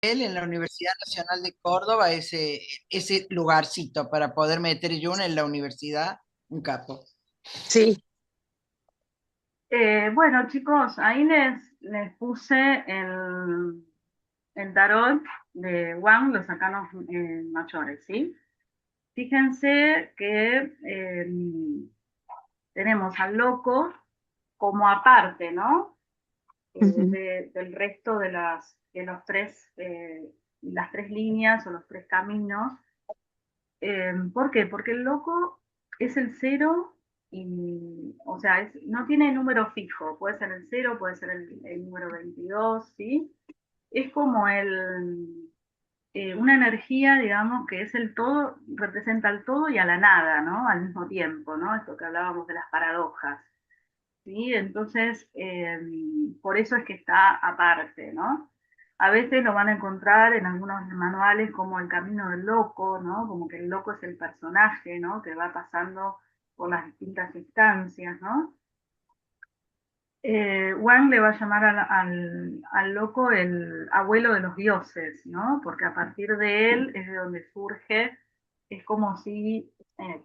él en la Universidad Nacional de Córdoba ese lugarcito para poder meter yo en la universidad, un capo. Sí. Bueno, chicos, ahí les puse el tarot de Wang, los arcanos mayores, ¿sí? Fíjense que tenemos al loco como aparte, ¿no? Ujú, Del resto de las tres líneas o los tres caminos. ¿Por qué? Porque el loco es el cero y, o sea, no tiene número fijo, puede ser el cero, puede ser el número 22, ¿sí? Es como una energía, digamos, que es el todo, representa el todo y a la nada, ¿no? Al mismo tiempo, ¿no? Esto que hablábamos de las paradojas, ¿sí? Entonces, por eso es que está aparte, ¿no? A veces lo van a encontrar en algunos manuales como el camino del loco, ¿no? Como que el loco es el personaje, ¿no? Que va pasando por las distintas instancias, ¿no? Wang le va a llamar al loco el abuelo de los dioses, ¿no? Porque a partir de él es de donde surge, es como si,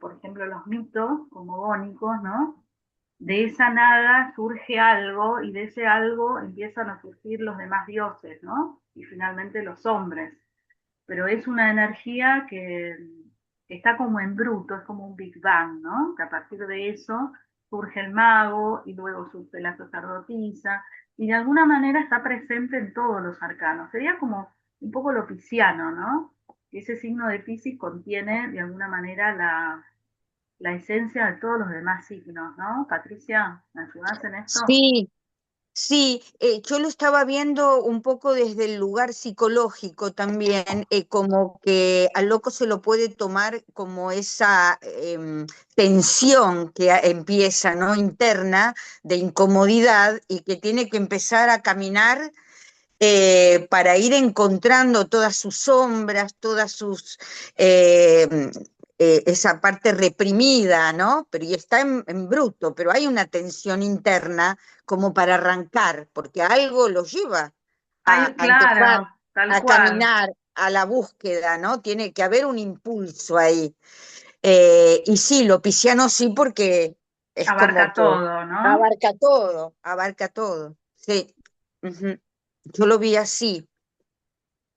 por ejemplo, los mitos cosmogónicos, ¿no? De esa nada surge algo y de ese algo empiezan a surgir los demás dioses, ¿no? Y finalmente los hombres. Pero es una energía que está como en bruto, es como un Big Bang, ¿no? Que a partir de eso surge el mago y luego surge la sacerdotisa y de alguna manera está presente en todos los arcanos. Sería como un poco lo pisciano, ¿no? Que ese signo de Piscis contiene de alguna manera la esencia de todos los demás signos, ¿no? Patricia, ¿me ayudas en esto? sí, sí, yo lo estaba viendo un poco desde el lugar psicológico también, como que al loco se lo puede tomar como esa tensión que empieza, ¿no? Interna de incomodidad y que tiene que empezar a caminar para ir encontrando todas sus sombras, todas sus, eh, esa parte reprimida, ¿no? Pero y está en bruto, pero hay una tensión interna como para arrancar, porque algo lo lleva Ay, a empezar claro, tal a cual. caminar, a la búsqueda, ¿no? Tiene que haber un impulso ahí. Y sí, lo pisciano sí, porque es como Abarca que todo, ¿no? abarca todo, abarca todo. Sí. Ujú. Yo lo vi así.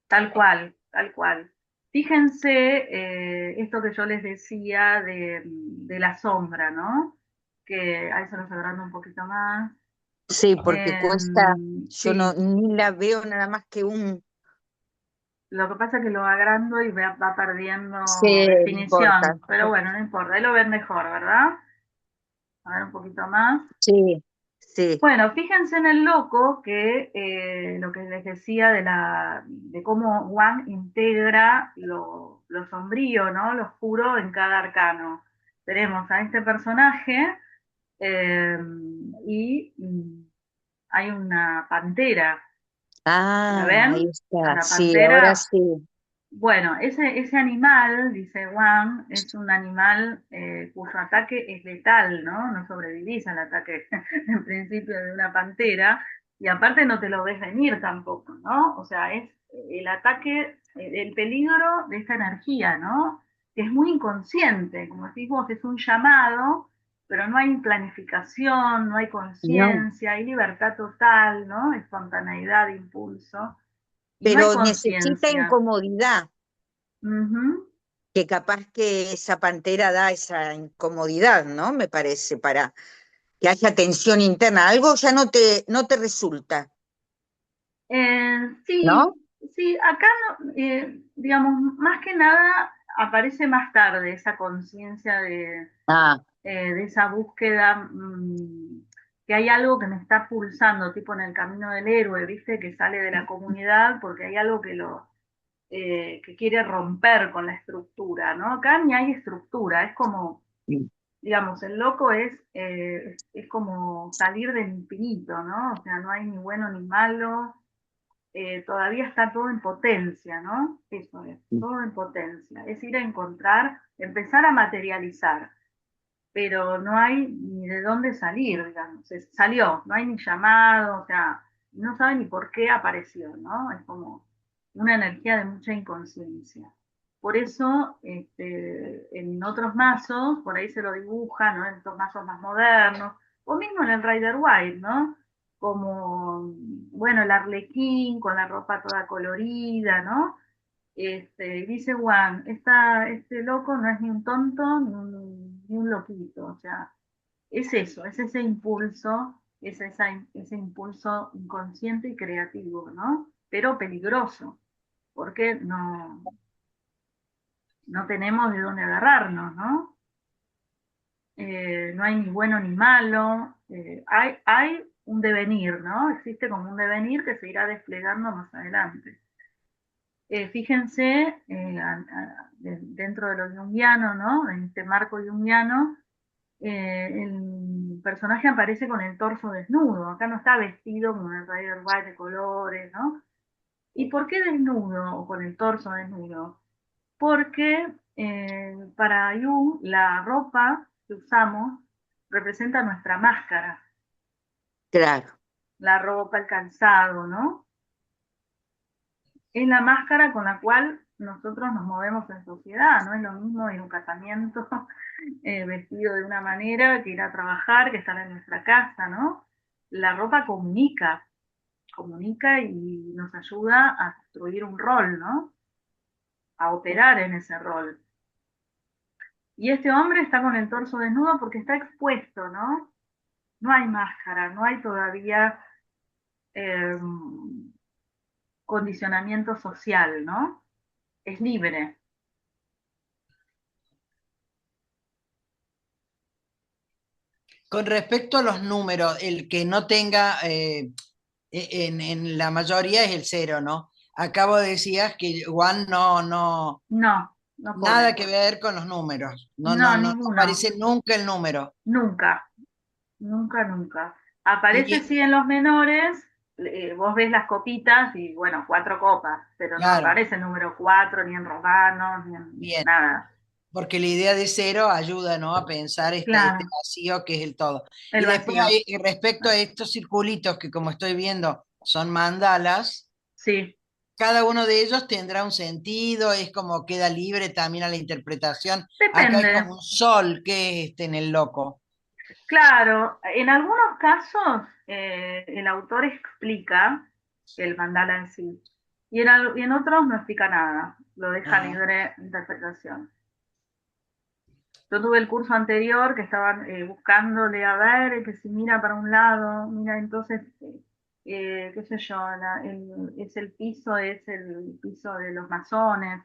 Tal cual, tal cual. Fíjense esto que yo les decía de la sombra, ¿no? Que ahí se los agrando un poquito más. Sí, porque cuesta, yo no Sí, ni la veo nada más que un... lo que pasa es que lo agrando y va perdiendo Sí, no importa. definición, pero bueno, no importa, ahí lo ven mejor, ¿verdad? A ver un poquito más. Sí, sí. Bueno, fíjense en el loco que lo que les decía de cómo Wang integra lo sombrío, ¿no? Lo oscuro en cada arcano. Tenemos a este personaje eh, y hay una pantera. ¿La Ah, ahí ven? A está. la Sí, ahora pantera. sí. Bueno, ese animal, dice Wang, es un animal cuyo ataque es letal, ¿no? No sobrevivís al ataque en principio de una pantera y aparte no te lo ves venir tampoco, ¿no? O sea, es el ataque, el peligro de esta energía, ¿no? Que es muy inconsciente, como decís vos, es un llamado, pero no hay planificación, no hay No, conciencia, hay libertad total, ¿no? Espontaneidad, impulso y no hay pero necesita conciencia. incomodidad, Ujú. que capaz que esa pantera da esa incomodidad, ¿no? Me parece, para que haya tensión interna. Algo ya no te resulta, ¿no? Sí, sí, acá no, digamos, más que nada aparece más tarde esa conciencia Ah, de esa búsqueda, que hay algo que me está pulsando, tipo en el camino del héroe, ¿viste? Que sale de la comunidad porque hay algo que quiere romper con la estructura, ¿no? Acá ni hay estructura, es como digamos, el loco es como salir del infinito, ¿no? O sea, no hay ni bueno ni malo, todavía está todo en potencia, ¿no? Eso es, todo en potencia. Es ir a encontrar, empezar a materializar, pero no hay ni de dónde salir, digamos. Salió, no hay ni llamado, o sea, no sabe ni por qué apareció, ¿no? Es como... una energía de mucha inconsciencia. Por eso, en otros mazos, por ahí se lo dibuja, ¿no? En estos mazos más modernos, o mismo en el Rider Waite, ¿no? Como, bueno, el arlequín con la ropa toda colorida, ¿no? Dice Juan, este loco no es ni un tonto ni un loquito, o sea, es eso, es ese impulso, ese impulso inconsciente y creativo, ¿no? Pero peligroso, porque no tenemos de dónde agarrarnos, ¿no? No hay ni bueno ni malo, hay un devenir, ¿no? Existe como un devenir que se irá desplegando más adelante. Fíjense, dentro de lo junguiano, ¿no? En este marco junguiano, el personaje aparece con el torso desnudo, acá no está vestido como en el Rider White de colores, ¿no? ¿Y por qué desnudo o con el torso desnudo? Porque para Jung la ropa que usamos representa nuestra máscara, Claro. la ropa, el calzado, ¿no? Es la máscara con la cual nosotros nos movemos en sociedad, no es lo mismo en un casamiento vestido de una manera que ir a trabajar, que estar en nuestra casa, ¿no? La ropa comunica y nos ayuda a construir un rol, ¿no? A operar en ese rol. Y este hombre está con el torso desnudo porque está expuesto, ¿no? No hay máscara, no hay todavía eh, condicionamiento social, ¿no? Es libre. Con respecto a los números, el que no tenga, en la mayoría es el cero, ¿no? Acabo decías que Juan No, no nada pone. que ver con los números. No, No ninguno. aparece nunca el número. Nunca, nunca, nunca. Aparece Y sí en los menores, vos ves las copitas y bueno, 4 copas, pero no claro, aparece el número 4 ni en romanos, ni en bien, nada. porque la idea de cero ayuda, ¿no? A pensar este Claro, vacío que es el todo. el Y después, vacío. respecto a estos circulitos que como estoy viendo son mandalas, Sí, cada uno de ellos tendrá un sentido, es como queda libre también a la interpretación. Acá es como depende. un sol que es en el loco. Claro, en algunos casos el autor explica el mandala en sí, y en otros no explica nada, lo deja Ah, libre interpretación. Yo tuve el curso anterior que estaban buscándole a ver que si mira para un lado, mira entonces, qué sé yo, es el piso de los masones.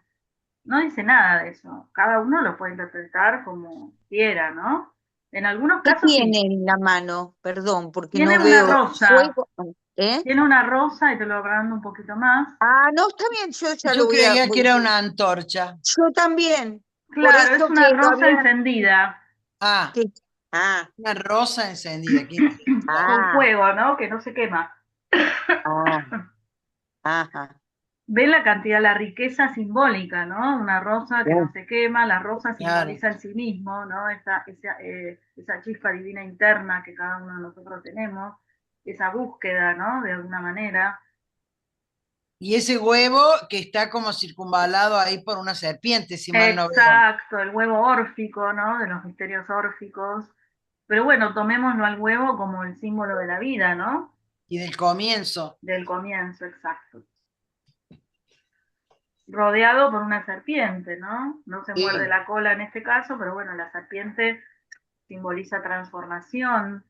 No dice nada de eso. Cada uno lo puede interpretar como quiera, ¿no? En algunos ¿Qué casos tiene sí. en la mano? Perdón, porque Tiene no una veo rosa, fuego. ¿Eh? tiene una rosa y te lo agrando un poquito más. Ah, no, está bien, yo ya lo yo voy a... creía que era una antorcha. Yo también, por Claro, es eso una que lo rosa había... encendida Ah, que- Ah, una rosa encendida. Qué interesante. con ah, fuego, ¿no? Que no se quema. ah, ajá. Ven la cantidad, la riqueza simbólica, ¿no? Una rosa que no se quema, la rosa Claro. simboliza el sí mismo, ¿no? Esa chispa divina interna que cada uno de nosotros tenemos, esa búsqueda, ¿no? De alguna manera. Y ese huevo que está como circunvalado ahí por una serpiente, si mal no veo. Exacto, el huevo órfico, ¿no? De los misterios órficos. Pero bueno, tomémoslo al huevo como el símbolo de la vida, ¿no? Y del comienzo. Del comienzo, exacto. Rodeado por una serpiente, ¿no? No se muerde Sí. la cola en este caso, pero bueno, la serpiente simboliza transformación.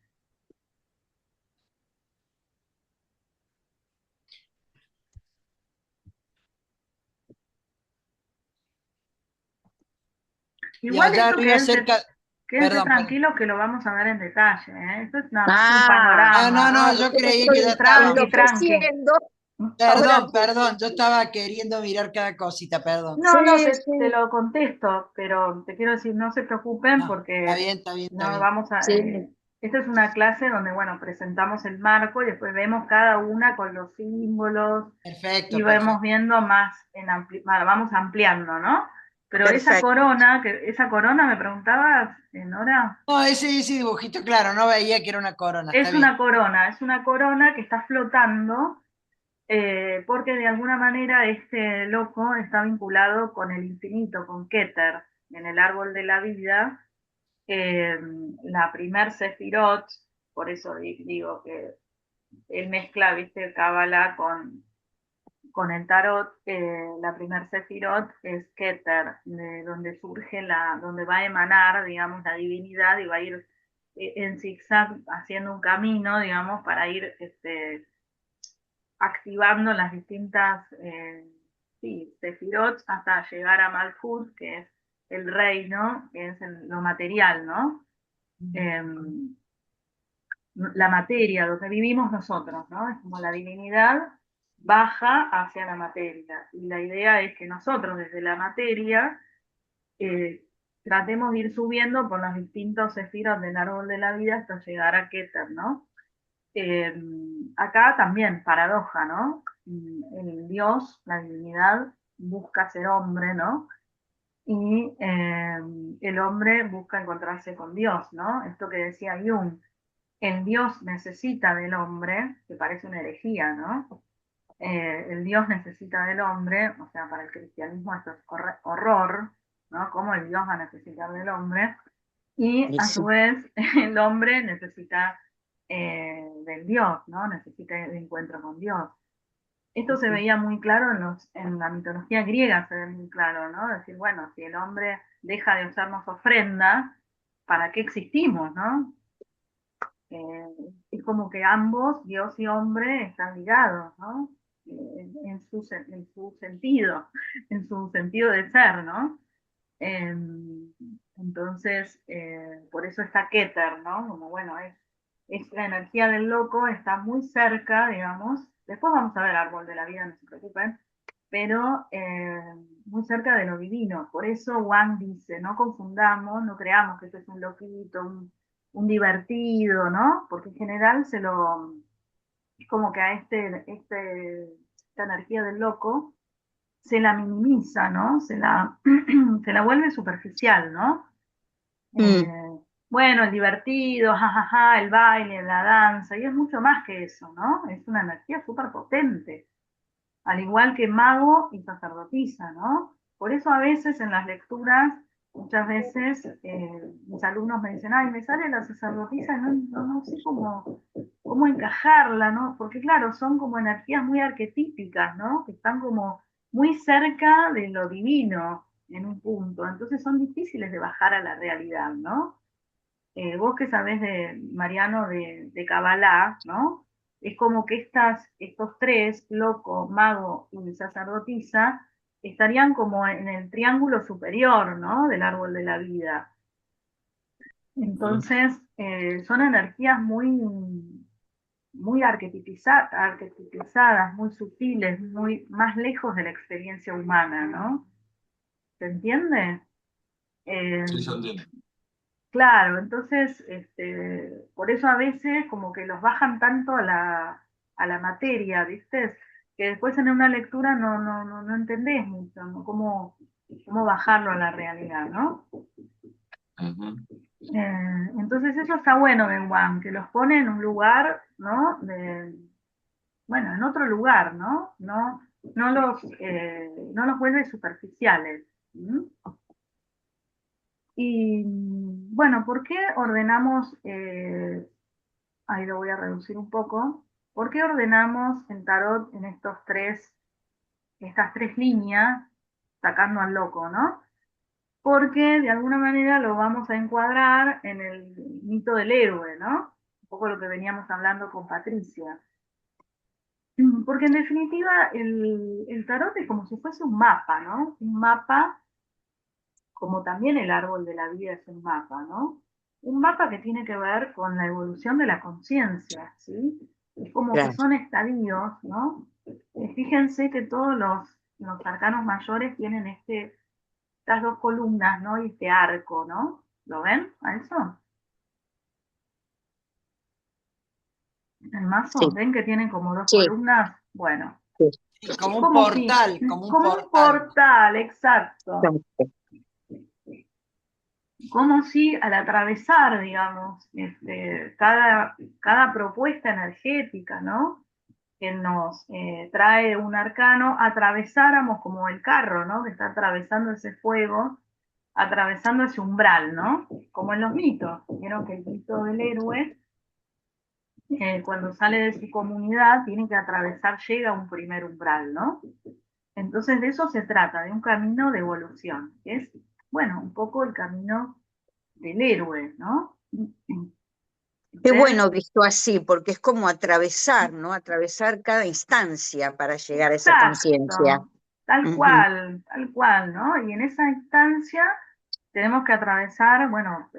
Y Igual allá esto arriba cerca, quédense perdón, perdón. tranquilos que lo vamos a ver en detalle, ¿eh? Esto es nada más un Ah, Ah, no, panorama. no, ah, yo yo me creí que estoy ya estábamos. Tranqui, tranqui. enloqueciendo. Ahora Perdón, te perdón, yo entendí. estaba queriendo mirar cada cosita, perdón. No, no, Sí, te sí, lo contesto, pero te quiero decir, no se preocupen No, está porque bien, está bien, está no bien. vamos a... sí, esta es una clase donde, bueno, presentamos el marco y después vemos cada una con los símbolos y Perfecto, vamos perfecto. viendo más, bueno, vamos ampliando, ¿no? Pero perfecto. esa corona, me preguntabas, Nora, No, ese dibujito, claro, no veía que era una corona, está es bien. una corona que está flotando porque de alguna manera este loco está vinculado con el infinito, con Keter, en el árbol de la vida, eh, la primer Sefirot, por eso digo que él mezcla, viste, Kabbalah con el tarot, la primer Sefirot es Keter, de donde surge donde va a emanar, digamos, la divinidad y va a ir en zigzag haciendo un camino, digamos, para ir activando las distintas sí, Sefirot hasta llegar a Malkuth, que es el reino, que es lo material, ¿no? La materia, lo que vivimos nosotros, ¿no? Es como la divinidad baja hacia la materia. Y la idea es que nosotros desde la materia eh, tratemos de ir subiendo por los distintos esfiros del árbol de la vida hasta llegar a Keter, ¿no? Eh, Acá también, paradoja, ¿no? El Dios, la divinidad, busca ser hombre, ¿no? Y el hombre busca encontrarse con Dios, ¿no? Esto que decía Jung, el Dios necesita del hombre, que parece una herejía, ¿no? El Dios necesita del hombre, o sea, para el cristianismo esto es horror, ¿no? ¿Cómo el Dios va a necesitar del hombre? Y a su Sí. vez el hombre necesita del Dios, ¿no? Necesita el encuentro con Dios. Esto se veía muy claro en la mitología griega, se ve muy claro, ¿no? Decir, bueno, si el hombre deja de usarnos ofrenda, ¿para qué existimos, no? Eh, es como que ambos, Dios y hombre, están ligados, ¿no? En su sentido, en su sentido de ser, ¿no? Eh, entonces, por eso está Keter, ¿no? Como bueno, es la energía del loco, está muy cerca, digamos. Después vamos a ver Árbol de la Vida, no se preocupen, pero muy cerca de lo divino. Por eso Wang dice, no confundamos, no creamos que esto es un loquito, un divertido, ¿no? Porque en general es como que a esta energía del loco se la minimiza, ¿no? Se la vuelve superficial, ¿no? Mm, Bueno, el divertido, jajaja, el baile, la danza, y es mucho más que eso, ¿no? Es una energía súper potente, al igual que mago y sacerdotisa, ¿no? Por eso a veces en las lecturas, muchas veces mis alumnos me dicen, ay, me sale la sacerdotisa, no sé cómo encajarla, ¿no? Porque claro, son como energías muy arquetípicas, ¿no? Que están como muy cerca de lo divino en un punto, entonces son difíciles de bajar a la realidad, ¿no? Vos que sabés de Mariano de Kabbalah, ¿no? Es como que estos tres, loco, mago y sacerdotisa, estarían como en el triángulo superior, ¿no? Del árbol de la vida. Entonces, son energías muy arquetipizadas, muy sutiles, muy más lejos de la experiencia humana, ¿no? ¿Se entiende? Eh, Sí, yo entiendo. Claro, entonces, por eso a veces como que los bajan tanto a la materia, ¿viste? Que después en una lectura no entendés mucho, ¿no? Cómo bajarlo a la realidad, ¿no? Ujú. Entonces eso está bueno de Wang, que los pone en un lugar, ¿no? Bueno, en otro lugar, ¿no? No los vuelve superficiales. ¿Mm? Y bueno, ¿por qué ordenamos ahí lo voy a reducir un poco? ¿Por qué ordenamos en tarot en estas tres líneas, sacando al loco, ¿no? Porque de alguna manera lo vamos a encuadrar en el mito del héroe, ¿no? Un poco lo que veníamos hablando con Patricia. Porque en definitiva el tarot es como si fuese un mapa, ¿no? Un mapa, como también el árbol de la vida es un mapa, ¿no? Un mapa que tiene que ver con la evolución de la conciencia, ¿sí? Es como que claro. son estadios, ¿no? Fíjense que todos los arcanos mayores tienen estas dos columnas, ¿no? Y este arco, ¿no? ¿Lo ven a eso? El mazo, Sí, ¿ven que tienen como dos sí, columnas? Bueno, sí, Sí, es como un como si, portal, como un como un portal. portal, exacto. exacto. Como si al atravesar, digamos, cada propuesta energética, ¿no? que nos trae un arcano, atravesáramos como el carro, ¿no? Que está atravesando ese fuego, atravesando ese umbral, ¿no? Como en los mitos. Vieron que el mito del héroe, cuando sale de su comunidad, tiene que atravesar, llega a un primer umbral, ¿no? Entonces de eso se trata, de un camino de evolución, que es, bueno, un poco el camino del héroe, ¿no? Qué Ustedes, bueno visto así, porque es como atravesar, ¿no? Atravesar cada instancia para llegar a esa conciencia. exacto, Ujú. tal cual, ¿no? Y en esa instancia tenemos que atravesar, bueno,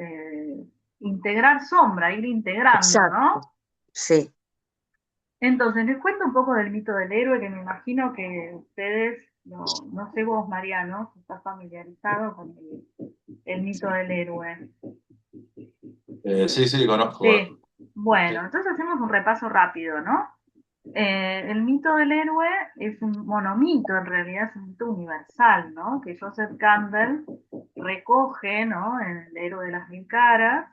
integrar sombra, ir integrando, Exacto, ¿no? sí. Entonces, les cuento un poco del mito del héroe, que me imagino que ustedes, no sé vos, Mariano, si estás familiarizado con el mito del héroe. Sí, sí, conozco. Sí, bueno, Sí. entonces hacemos un repaso rápido, ¿no? El mito del héroe es un monomito, en realidad es un mito universal, ¿no? Que Joseph Campbell recoge, ¿no? En El héroe de las mil caras,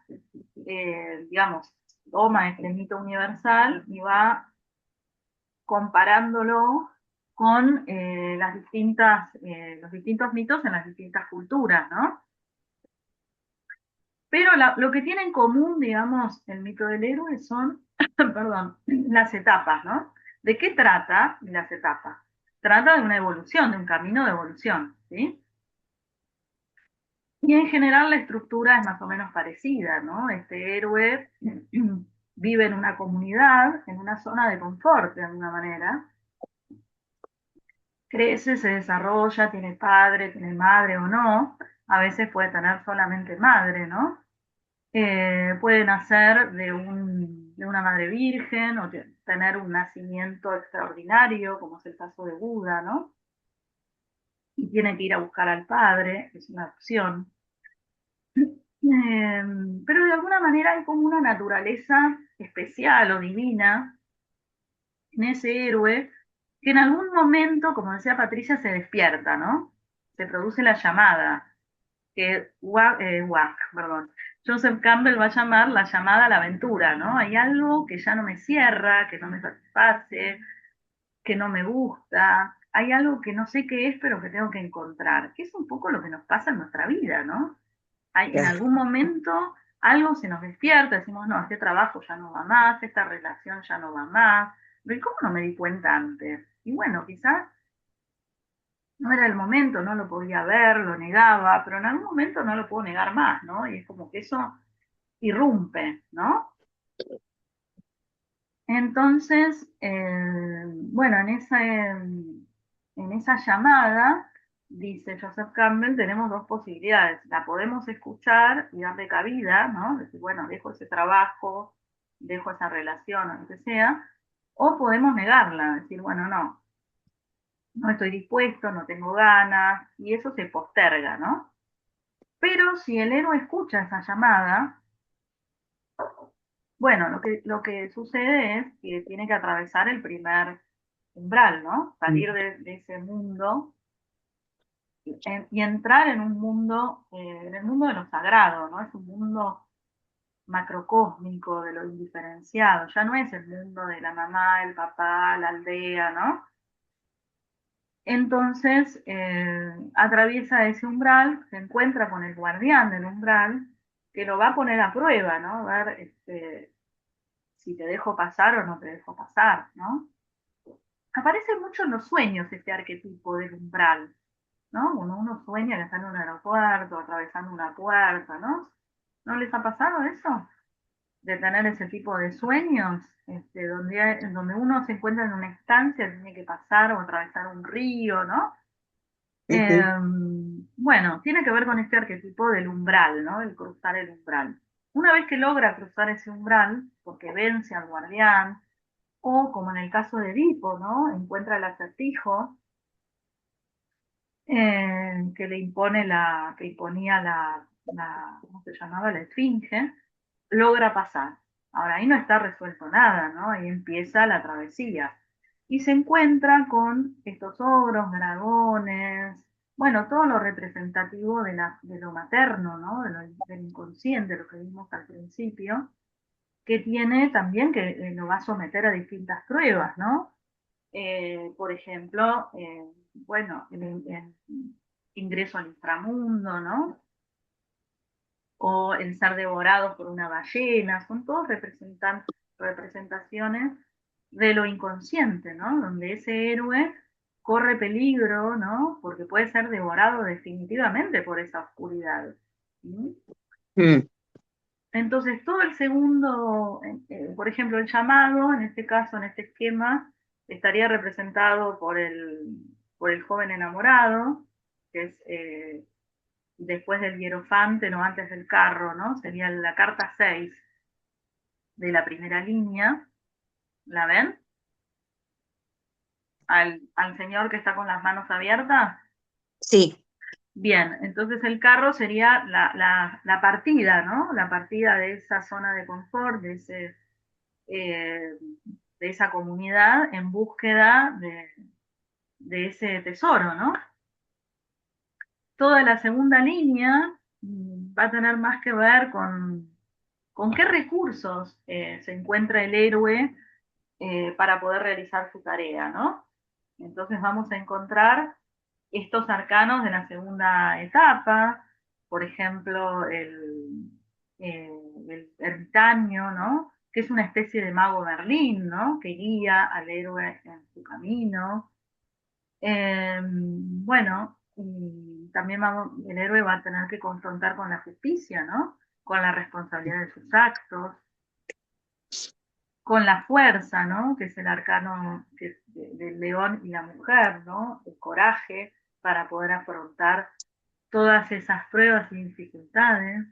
digamos, toma este mito universal y va comparándolo con los distintos mitos en las distintas culturas, ¿no? Pero lo que tiene en común, digamos, el mito del héroe son, perdón, las etapas, ¿no? ¿De qué trata las etapas? Trata de una evolución, de un camino de evolución, ¿sí? Y en general la estructura es más o menos parecida, ¿no? Este héroe vive en una comunidad, en una zona de confort, de alguna manera, crece, se desarrolla, tiene padre, tiene madre o no, a veces puede tener solamente madre, ¿no? Puede nacer de una madre virgen o tener un nacimiento extraordinario, como es el caso de Buda, ¿no? Y tiene que ir a buscar al padre, es una opción. Pero de alguna manera hay como una naturaleza especial o divina en ese héroe que en algún momento, como decía Patricia, se despierta, ¿no? Se produce la llamada, que perdón, Joseph Campbell va a llamar la llamada a la aventura, ¿no? Hay algo que ya no me cierra, que no me satisface, que no me gusta, hay algo que no sé qué es, pero que tengo que encontrar, que es un poco lo que nos pasa en nuestra vida, ¿no? En Claro. algún momento algo se nos despierta, decimos, no, este trabajo ya no va más, esta relación ya no va más, pero ¿cómo no me di cuenta antes? Y bueno, quizás no era el momento, no lo podía ver, lo negaba, pero en algún momento no lo puedo negar más, ¿no? Y es como que eso irrumpe, ¿no? Entonces, bueno, en esa llamada, dice Joseph Campbell, tenemos dos posibilidades. La podemos escuchar y darle cabida, ¿no? Decir, bueno, dejo ese trabajo, dejo esa relación o lo que sea, o podemos negarla, decir, bueno, no, no estoy dispuesto, no tengo ganas, y eso se posterga, ¿no? Pero si el héroe escucha esa llamada, bueno, lo que sucede es que tiene que atravesar el primer umbral, ¿no? Salir de ese mundo y entrar en un mundo, en el mundo de lo sagrado, ¿no? Es un mundo macrocósmico, de lo indiferenciado, ya no es el mundo de la mamá, el papá, la aldea, ¿no? Entonces, atraviesa ese umbral, se encuentra con el guardián del umbral, que lo va a poner a prueba, ¿no? A ver si te dejo pasar o no te dejo pasar, ¿no? Aparece mucho en los sueños este arquetipo del umbral, ¿no? Cuando uno sueña que está en un aeropuerto, atravesando una puerta, ¿no? ¿No les ha pasado eso? De tener ese tipo de sueños, donde uno se encuentra en una estancia, tiene que pasar o atravesar un río, ¿no? Ujú. Bueno, tiene que ver con este arquetipo del umbral, ¿no? El cruzar el umbral. Una vez que logra cruzar ese umbral, porque vence al guardián, o como en el caso de Edipo, ¿no? Encuentra el acertijo que le impone que imponía ¿cómo se llamaba? La esfinge, logra pasar. Ahora ahí no está resuelto nada, ¿no? Ahí empieza la travesía. Y se encuentra con estos ogros, dragones, bueno, todo lo representativo de lo materno, ¿no? Del inconsciente, lo que vimos al principio, que tiene también que lo va a someter a distintas pruebas, ¿no? Por ejemplo, bueno, el ingreso al inframundo, ¿no? O el ser devorado por una ballena, son todos representaciones de lo inconsciente, ¿no? Donde ese héroe corre peligro, ¿no? Porque puede ser devorado definitivamente por esa oscuridad. ¿Sí? Mm. Entonces, todo el segundo, por ejemplo, el llamado, en este caso, en este esquema, estaría representado por el joven enamorado, que es después del hierofante, no antes del carro, ¿no? Sería la carta 6 de la primera línea. ¿La ven? Al señor que está con las manos abiertas. Sí. Bien, entonces el carro sería la partida, ¿no? La partida de esa zona de confort, eh, de esa comunidad en búsqueda de ese tesoro, ¿no? Toda la segunda línea va a tener más que ver con qué recursos se encuentra el héroe para poder realizar su tarea, ¿no? Entonces vamos a encontrar estos arcanos de la segunda etapa, por ejemplo, el ermitaño, ¿no? Que es una especie de mago Merlín, ¿no? Que guía al héroe en su camino. Bueno, y también el héroe va a tener que confrontar con la justicia, ¿no? Con la responsabilidad de sus actos, con la fuerza, ¿no? Que es el arcano del león y la mujer, ¿no? El coraje para poder afrontar todas esas pruebas y dificultades.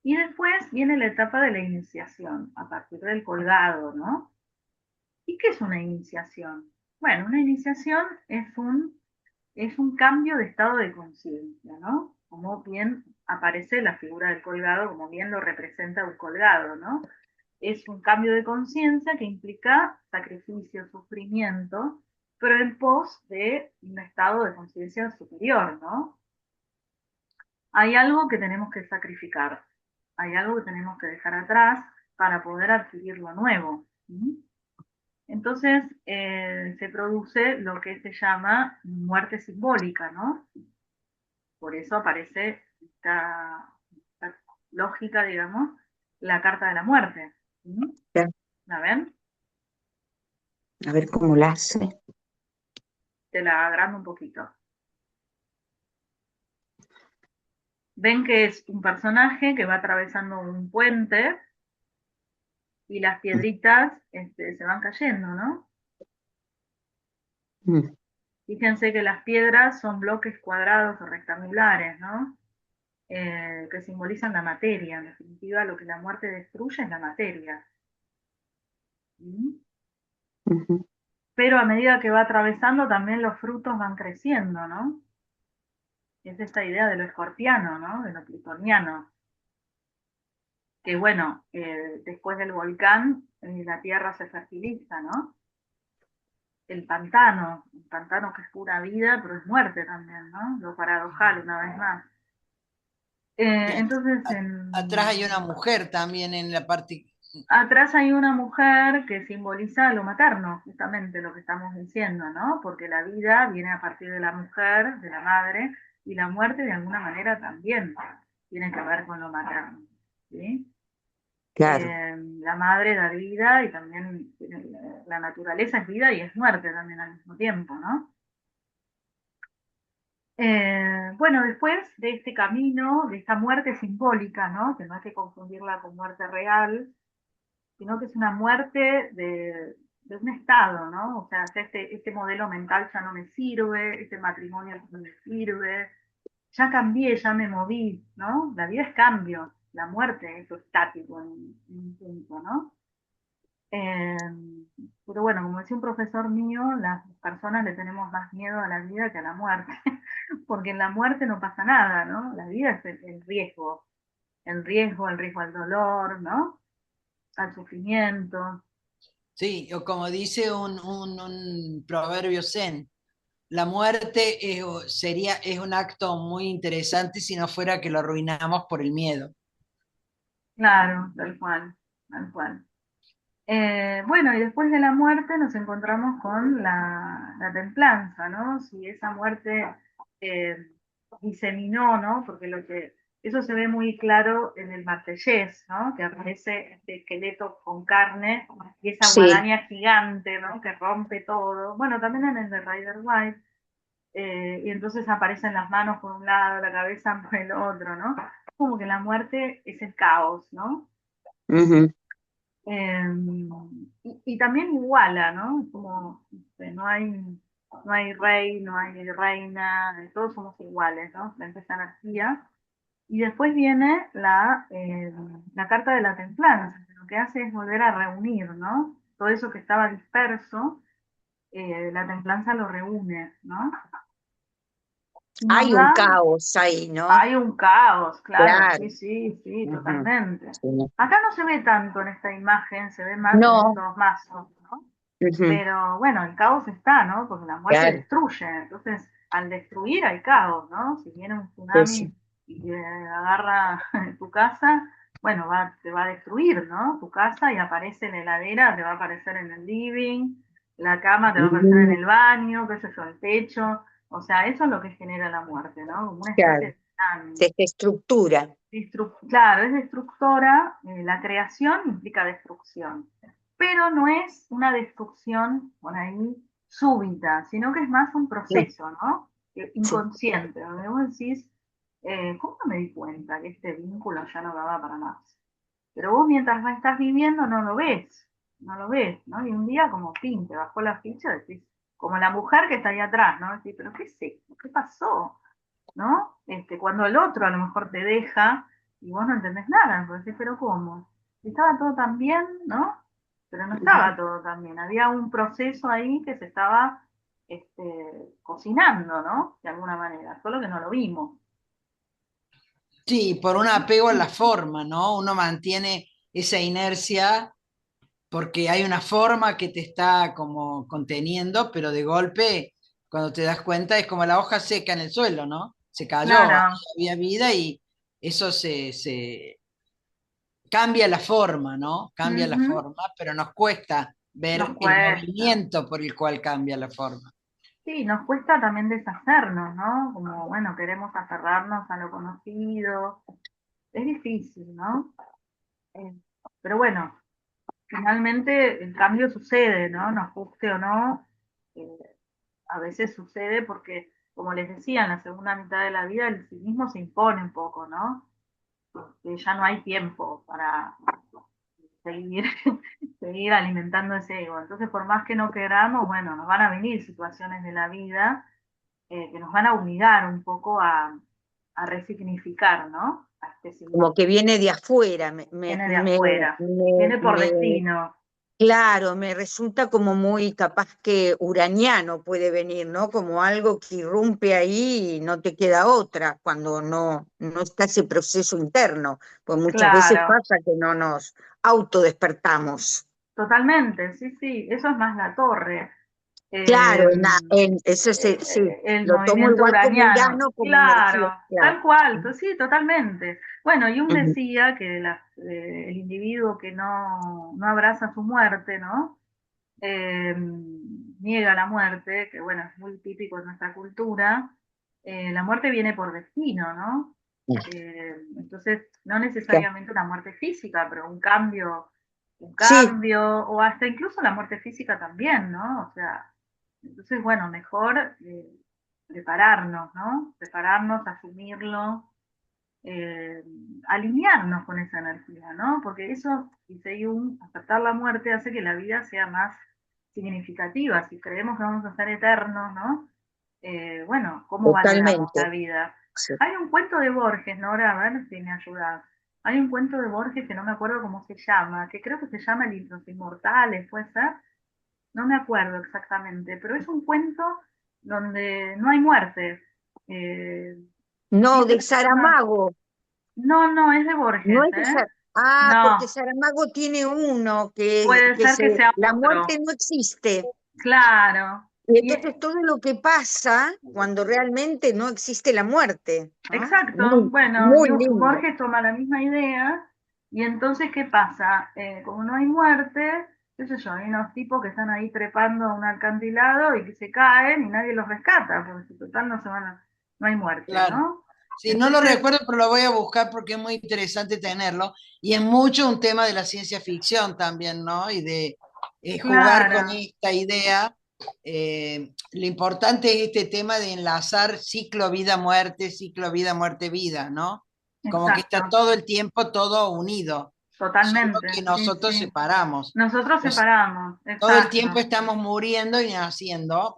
Y después viene la etapa de la iniciación, a partir del colgado, ¿no? ¿Y qué es una iniciación? Bueno, una iniciación es un cambio de estado de conciencia, ¿no? Como bien aparece la figura del colgado, como bien lo representa un colgado, ¿no? Es un cambio de conciencia que implica sacrificio, sufrimiento, pero en pos de un estado de conciencia superior, ¿no? Hay algo que tenemos que sacrificar, hay algo que tenemos que dejar atrás para poder adquirir lo nuevo. ¿Sí? Entonces se produce lo que se llama muerte simbólica, ¿no? Por eso aparece esta lógica, digamos, la carta de la muerte. ¿Sí? Ya. ¿La ven? A ver cómo la hace. Te la agrando un poquito. Ven que es un personaje que va atravesando un puente y las piedritas se van cayendo, ¿no? Mm. Fíjense que las piedras son bloques cuadrados o rectangulares, ¿no? Que simbolizan la materia. En definitiva, lo que la muerte destruye es la materia. ¿Sí? Ujú. Pero a medida que va atravesando, también los frutos van creciendo, ¿no? Es esta idea de lo escorpiano, ¿no? De lo plutoniano. Que bueno, después del volcán, la tierra se fertiliza, ¿no? El pantano que es pura vida, pero es muerte también, ¿no? Lo paradojal, una vez más. Bien. Entonces, Atrás hay una mujer también en la parte. atrás hay una mujer que simboliza lo materno, justamente lo que estamos diciendo, ¿no? Porque la vida viene a partir de la mujer, de la madre, y la muerte de alguna manera también tiene que ver con lo materno, ¿sí? Claro. La madre da vida y también la naturaleza es vida y es muerte también al mismo tiempo, ¿no? Bueno, después de este camino, de esta muerte simbólica, ¿no? Que no hay que confundirla con muerte real, sino que es una muerte de un estado, ¿no? O sea, este modelo mental ya no me sirve, este matrimonio no me sirve, ya cambié, ya me moví, ¿no? La vida es cambio, la muerte es lo estático en un punto, ¿no? Eh, pero bueno, como decía un profesor mío, las personas le tenemos más miedo a la vida que a la muerte, porque en la muerte no pasa nada, ¿no? La vida es el riesgo, el riesgo al dolor, ¿no? Al sufrimiento. Sí, o como dice un proverbio zen, la muerte es un acto muy interesante si no fuera que lo arruinamos por el miedo. Claro, tal cual, tal cual. Bueno, y después de la muerte nos encontramos con la templanza, ¿no? Si esa muerte eh, diseminó, ¿no? Porque eso se ve muy claro en el Marsellés, ¿no? Que aparece este esqueleto con carne y esa Sí. guadaña gigante, ¿no? Que rompe todo. Bueno, también en el de Rider White. Y entonces aparecen las manos por un lado, la cabeza por el otro, ¿no? Como que la muerte es el caos, ¿no? Ujú. Eh, y también iguala, ¿no? Como no hay rey, no hay reina, todos somos iguales, ¿no? Frente a esa energía. Y después viene la carta de la templanza, que lo que hace es volver a reunir, ¿no? Todo eso que estaba disperso, la templanza lo reúne, ¿no? Y nos Hay un da caos ahí, ¿no? Hay un caos, claro, Claro. sí, sí, sí, Ujú. totalmente. Sí. Acá no se ve tanto en esta imagen, se ve más en No. estos mazos, ¿no? Ujú. Pero bueno, el caos está, ¿no? Porque la muerte Claro. destruye, entonces al destruir hay caos, ¿no? Si viene un Eso. tsunami y te agarra tu casa, bueno, te va a destruir, ¿no? Tu casa y aparece la heladera, te va a aparecer en el living, la cama te va a aparecer en Ujú. el baño, qué sé yo, el techo. O sea, eso es lo que genera la muerte, ¿no? Como una especie Claro. de tsunami. Se estructura. Claro, es destructora, la creación implica destrucción, pero no es una destrucción por ahí súbita, sino que es más un No. proceso, ¿no? Sí. Inconsciente, donde vos decís, ¿cómo no me di cuenta que este vínculo ya no daba para más? Pero vos mientras la estás viviendo no lo ves, no lo ves, ¿no? Y un día como pin, te bajó la ficha, decís, como la mujer que está ahí atrás, ¿no? Decís, pero ¿qué es esto? ¿Qué pasó? ¿No? Cuando el otro a lo mejor te deja y vos no entendés nada, pues decís, pero ¿cómo? Estaba todo tan bien, ¿no? Pero no Ujú. estaba todo tan bien, había un proceso ahí que se estaba cocinando, ¿no? De alguna manera, solo que no lo vimos. Sí, por un apego a la forma, ¿no? Uno mantiene esa inercia porque hay una forma que te está como conteniendo, pero de golpe, cuando te das cuenta, es como la hoja seca en el suelo, ¿no? Se cayó, ahí Claro, había vida y eso cambia la forma, ¿no? Cambia la ujú, forma, pero nos cuesta nos ver el cuesta. movimiento por el cual cambia la forma. Sí, nos cuesta también deshacernos, ¿no? Como, bueno, queremos aferrarnos a lo conocido. Es difícil, ¿no? Eh, pero bueno, finalmente el cambio sucede, ¿no? Nos guste o no, eh, a veces sucede porque, como les decía, en la segunda mitad de la vida el cinismo se impone un poco, ¿no? Porque ya no hay tiempo para seguir, seguir alimentando ese ego. Entonces, por más que no queramos, bueno, nos van a venir situaciones de la vida que nos van a obligar un poco a resignificar, ¿no? A este Como cinismo. que viene de afuera. Viene de afuera, viene por destino. Claro, me resulta como muy capaz que uraniano puede venir, ¿no? Como algo que irrumpe ahí y no te queda otra cuando no está ese proceso interno, pues muchas veces Claro, pasa que no nos autodespertamos. totalmente, sí, sí, eso es más la torre. Claro, Eh, eso sí, el lo tomo movimiento igual como uraniano, Urano, como energía, claro, claro. tal cual, sí, totalmente. Bueno, Jung Ujú. decía que el individuo que no abraza su muerte, ¿no? Eh, niega la muerte, que bueno, es muy típico en nuestra cultura, la muerte viene por destino, ¿no? Entonces, no Claro. necesariamente una muerte física, pero un Sí, cambio, o hasta incluso la muerte física también, ¿no? O sea, entonces, bueno, mejor prepararnos, ¿no? Prepararnos, asumirlo, eh, alinearnos con esa energía, ¿no? Porque eso, dice Jung, aceptar la muerte hace que la vida sea más significativa. Si creemos que vamos a ser eternos, ¿no? Bueno, ¿cómo valoramos totalmente. la vida? Sí. Hay un cuento de Borges, Nora, a ver si me ayudas. Hay un cuento de Borges que no me acuerdo cómo se llama, que creo que se llama Los Inmortales, puede ser, no me acuerdo exactamente, pero es un cuento donde no hay muerte. Eh, No, dice de que se llama Saramago. no, no, es de No Borges, es de ¿eh? Sar- Ah, porque No, Saramago tiene uno que, puede ser que sea la muerte otro. no existe. Claro. Y Y, entonces todo lo que pasa cuando realmente no existe la muerte, ¿no? exacto. Muy, Bueno, muy lindo. Borges toma la misma idea y entonces, ¿qué pasa? Como no hay muerte, qué sé yo, hay unos tipos que están ahí trepando a un acantilado y que se caen y nadie los rescata, porque si total no se van no hay muerte, Claro. ¿no? Sí, no lo Entonces, recuerdo, pero lo voy a buscar porque es muy interesante tenerlo. Y es mucho un tema de la ciencia ficción también, ¿no? Y de jugar con claro, esta idea. Lo importante es este tema de enlazar ciclo vida-muerte, ciclo vida-muerte-vida, ¿no? Como que está exacto, todo el tiempo todo unido, solo que totalmente, sí, nosotros sí. separamos. Nosotros O sea, separamos, todo el tiempo exacto, estamos muriendo y naciendo,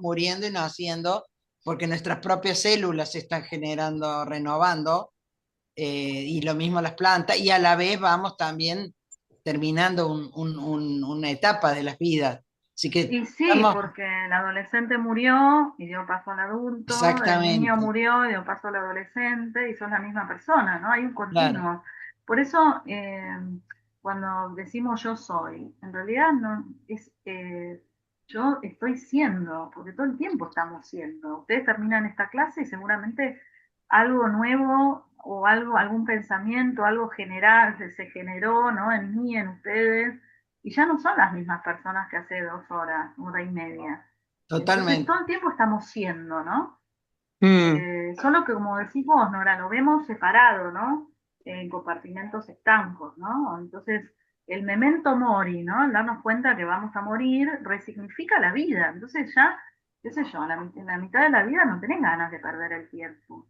porque nuestras propias células se están generando, renovando, y lo mismo las plantas, y a la vez vamos también terminando una etapa de las vidas. Así que y sí, estamos porque el adolescente murió y dio paso al adulto, el niño exactamente, murió y dio paso al adolescente y son la misma persona, ¿no? Hay un claro, continuo. Por eso, cuando decimos yo soy, en realidad no es yo estoy siendo, porque todo el tiempo estamos siendo. Ustedes terminan esta clase y seguramente algo nuevo o algo, algún pensamiento, algo general se generó, ¿no? En mí, en ustedes y ya no son las mismas personas que hace 2 horas, 1 hora y media. Entonces todo totalmente. el tiempo estamos siendo, ¿no? Mm. Solo que como decís vos, Nora, lo vemos separado, ¿no? En compartimentos estancos, ¿no? Entonces, el memento mori, ¿no? El darnos cuenta que vamos a morir, resignifica la vida. Entonces ya, qué sé yo, en la mitad de la vida no tenés ganas de perder el tiempo,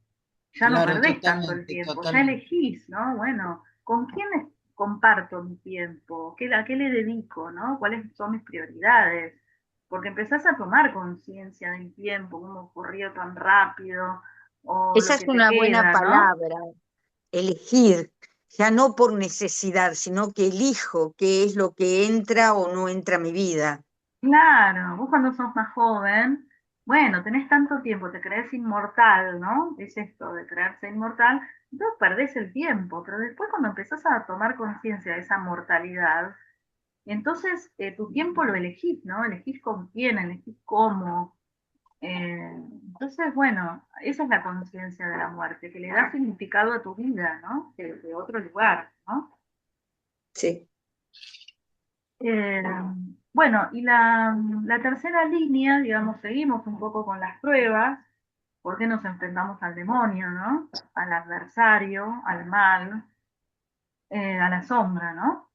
ya no Claro, perdés tanto el totalmente, tiempo, ya totalmente. elegís, ¿no? Bueno, ¿con quién comparto mi tiempo? ¿A qué le dedico, ¿no? ¿Cuáles son mis prioridades? Porque empezás a tomar conciencia del tiempo, cómo corrió tan rápido, o Esa lo es que te una buena queda, ¿no? palabra, elegir, ya no por necesidad, sino que elijo qué es lo que entra o no entra a mi vida. Claro, vos cuando sos más joven, bueno, tenés tanto tiempo, te crees inmortal, ¿no? Es esto de creerse inmortal, entonces perdés el tiempo, pero después cuando empezás a tomar conciencia de esa mortalidad, entonces tu tiempo lo elegís, ¿no? Elegís con quién, elegís cómo. Entonces, bueno, esa es la conciencia de la muerte, que le da significado a tu vida, ¿no? De otro lugar, ¿no? Sí. Eh, bueno, y la tercera línea, digamos, seguimos un poco con las pruebas, porque nos enfrentamos al demonio, ¿no? Al adversario, al mal, a la sombra, ¿no?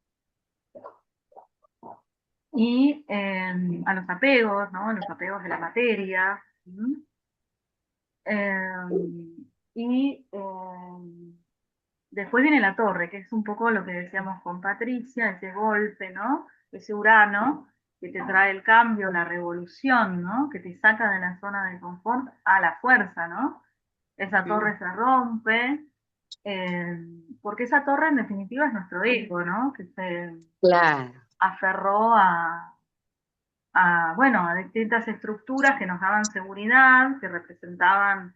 Y a los apegos, ¿no? Los apegos de la materia. ¿Mm? Eh, y después viene la torre, que es un poco lo que decíamos con Patricia, ese golpe, ¿no? Ese Urano que te trae el cambio, la revolución, ¿no? Que te saca de la zona de confort a la fuerza, ¿no? Esa Mm. torre se rompe, porque esa torre en definitiva es nuestro ego, ¿no? Que se Claro. aferró bueno, a distintas estructuras que nos daban seguridad, que representaban,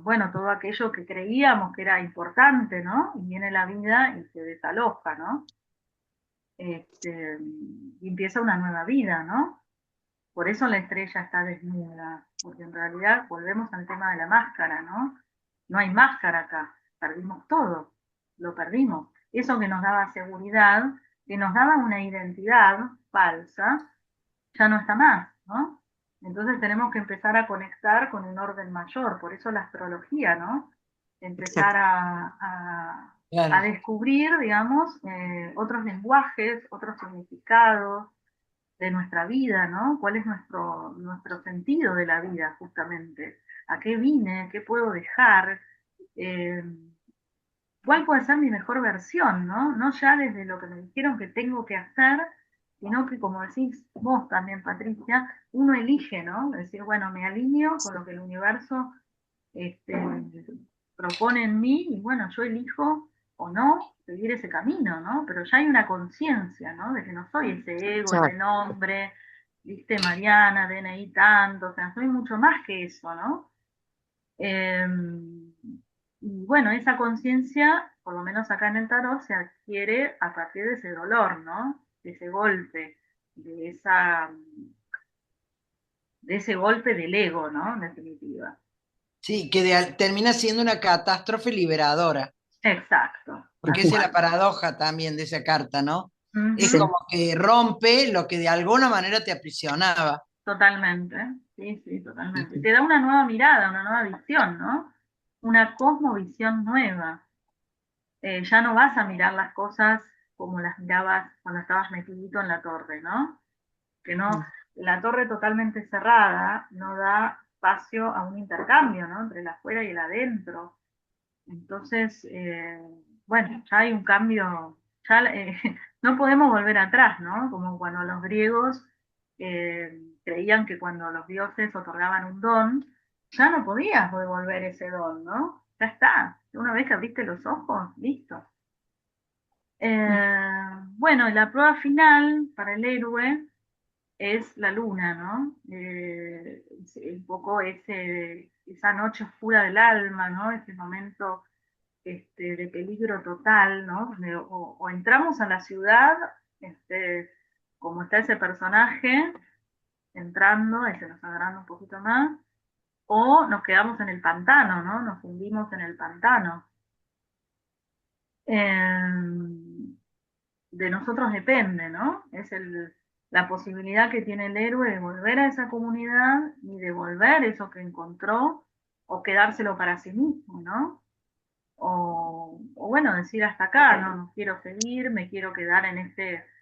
bueno, todo aquello que creíamos que era importante, ¿no? Y viene la vida y se desaloja, ¿no? Este, y empieza una nueva vida, ¿no? Por eso la estrella está desnuda, porque en realidad volvemos al tema de la máscara, ¿no? No hay máscara acá, perdimos todo, lo perdimos. Eso que nos daba seguridad, que nos daba una identidad falsa, ya no está más, ¿no? Entonces tenemos que empezar a conectar con un orden mayor, por eso la astrología, ¿no? Empezar Exacto. a Claro. descubrir, digamos, otros lenguajes, otros significados de nuestra vida, ¿no? ¿Cuál es nuestro sentido de la vida, justamente? ¿A qué vine? ¿Qué puedo dejar? Eh, ¿Cuál puede ser mi mejor versión, ¿no? No ya desde lo que me dijeron que tengo que hacer, sino que, como decís vos también, Patricia, uno elige, ¿no? Es decir, bueno, me alineo con lo que el universo este, propone en mí y bueno, yo elijo o no seguir ese camino, ¿no? Pero ya hay una conciencia, ¿no? De que no soy ese ego, ese Exacto. nombre, viste, Mariana, DNI tanto, o sea, soy mucho más que eso, ¿no? Eh, y bueno, esa conciencia, por lo menos acá en el tarot, se adquiere a partir de ese dolor, ¿no? De ese golpe, de de ese golpe del ego, ¿no? En definitiva. Sí, que termina siendo una catástrofe liberadora, Exacto, porque tal esa es la cual. paradoja también de esa carta, ¿no? Es Sí, como que rompe lo que de alguna manera te aprisionaba. Totalmente, sí, sí, totalmente. Te da una nueva mirada, una nueva visión, ¿no? Una cosmovisión nueva. Ya no vas a mirar las cosas como las mirabas cuando estabas metidito en la torre, ¿no? Que no, la torre totalmente cerrada no da espacio a un intercambio, ¿no? Entre el afuera y el adentro. Entonces, bueno, ya hay un cambio, ya no podemos volver atrás, ¿no? Como cuando los griegos creían que cuando los dioses otorgaban un don, ya no podías devolver ese don, ¿no? Ya está, una vez que abriste los ojos, listo. Bueno, y la prueba final para el héroe es la luna, ¿no? Un poco esa noche oscura del alma, ¿no? Ese momento de peligro total, ¿no? Donde o entramos a la ciudad, como está ese personaje, entrando, ese nos agranda un poquito más, o nos quedamos en el pantano, ¿no? Nos hundimos en el pantano. De nosotros depende, ¿no? La posibilidad que tiene el héroe de volver a esa comunidad y devolver eso que encontró o quedárselo para sí mismo, ¿no? O bueno, decir hasta acá, no, no quiero seguir, me quiero quedar en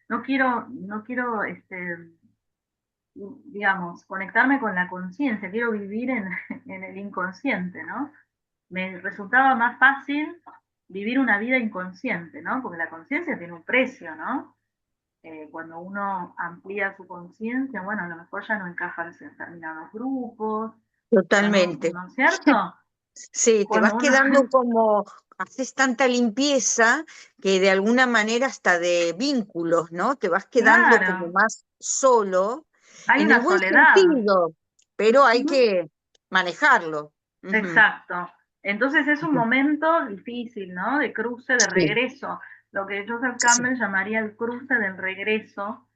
no quiero, digamos, conectarme con la conciencia, quiero vivir en el inconsciente, ¿no? Me resultaba más fácil vivir una vida inconsciente, ¿no? Porque la conciencia tiene un precio, ¿no? Cuando uno amplía su conciencia, bueno, a lo mejor ya no encaja en determinados grupos, ya no, totalmente. ¿no es cierto? Sí, te vas Cuando uno, quedando como, haces tanta limpieza que de alguna manera hasta de vínculos, ¿no? Te vas quedando como claro, más solo, hay en el una buen soledad. sentido, pero hay Ujú. que manejarlo. Ujú. Exacto. Entonces es un momento difícil, ¿no? De cruce, de Sí, regreso, lo que Joseph sí, Campbell llamaría el cruce del regreso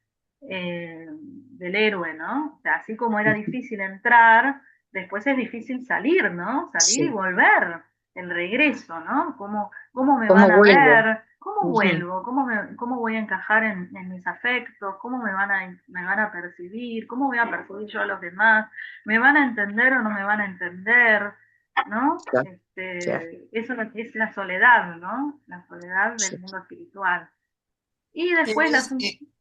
del héroe, ¿no? O sea, así como era difícil entrar, después es difícil salir, ¿no? Salir y sí. volver, el regreso, ¿no? ¿Cómo me van ¿Cómo a vuelvo? ver? ¿Cómo Ujú. vuelvo? ¿Cómo voy a encajar en mis afectos? ¿Cómo me van a percibir? ¿Cómo voy a percibir yo a los demás? ¿Me van a entender o no me van a entender? ¿No? Claro, claro, Eso es la soledad, ¿no? La soledad del sí. mundo espiritual. Y En, después